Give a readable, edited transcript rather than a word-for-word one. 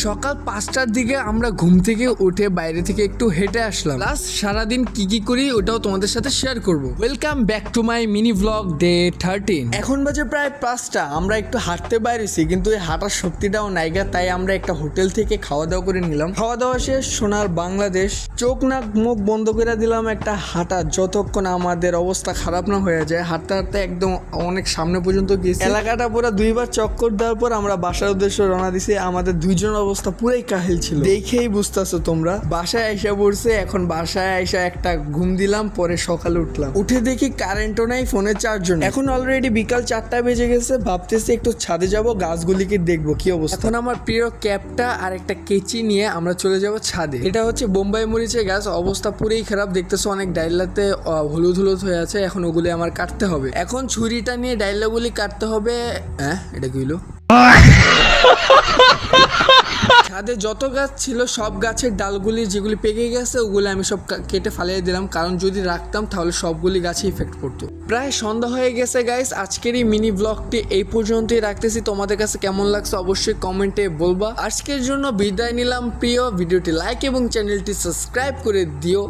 সকাল 5টার দিকে আমরা ঘুম থেকে উঠে বাইরে থেকে একটু হেঁটে আসলাম, প্লাস সারাদিন কি কি করি ওটাও তোমাদের সাথে শেয়ার করব। Welcome back to my mini blog day 13। এখন বাজে প্রায় 5টা। আমরা একটু হাঁটতে বাইরেছি, কিন্তু এই হাঁটার শক্তিটাও নাইগা, তাই আমরা একটা হোটেল থেকে খাওয়া দাওয়া করে নিলাম। খাওয়া দাওয়া শেষ, সোনার বাংলাদেশ। চোখ নাক মুখ বন্ধ করে দিলাম একটা হাঁটা, যতক্ষণ আমাদের অবস্থা খারাপ না হয়ে যায়। হাঁটতে হাঁটতে একদম অনেক সামনে পর্যন্ত গেছি। এলাকাটা পুরো 2বার চক্কর দেওয়ার পর আমরা বাসার উদ্দেশ্যে রওনা দিছি। আমাদের দুইজনের অবস্থা পুরাই কাহিল ছিল, দেখেই বুঝতেছো তোমরা। বাসায় আইসা পড়ছে, এখন বাসায় আইসা একটা ঘুম দিলাম, পরে সকালে উঠলাম। উঠে দেখি কারেন্টও নাই, ফোনে চার্জও নেই। এখন অলরেডি বিকাল 4টা বেজে গেছে। ভাবতেছি একটু ছাদে যাব, গাছগুলিকে দেখবো কি অবস্থা। এখন আমার প্রিয় ক্যাপটা আর একটা কেচি নিয়ে আমরা চলে যাব ছাদে। এটা হচ্ছে বোম্বাই মরিচের গাছ, অবস্থা পুরোই খারাপ। দেখতেছো অনেক ডাইলাতে হলুদ হলুদ হয়ে আছে। এখন ওগুলি আমার কাটতে হবে। এখন ছুরিটা নিয়ে ডাইলাগুলি কাটতে হবে। হ্যাঁ, এটা কি হলো? ছাদে যত গাছ ছিল সব গাছের ডালগুলি যেগুলি পেকে গেছে ওগুলো আমি সব কেটে ফালিয়ে দিলাম, কারণ যদি রাখতাম তাহলে সবগুলি গাছে ইফেক্ট পড়তো। প্রায় সন্ধ্যা হয়ে গেছে গাইস। আজকের এই মিনি ব্লগটি এই পর্যন্তই রাখতেছি। তোমাদের কাছে কেমন লাগছে অবশ্যই কমেন্টে বলবা। আজকের জন্য বিদায় নিলাম প্রিয়। ভিডিওটি লাইক এবং চ্যানেলটি সাবস্ক্রাইব করে দিও।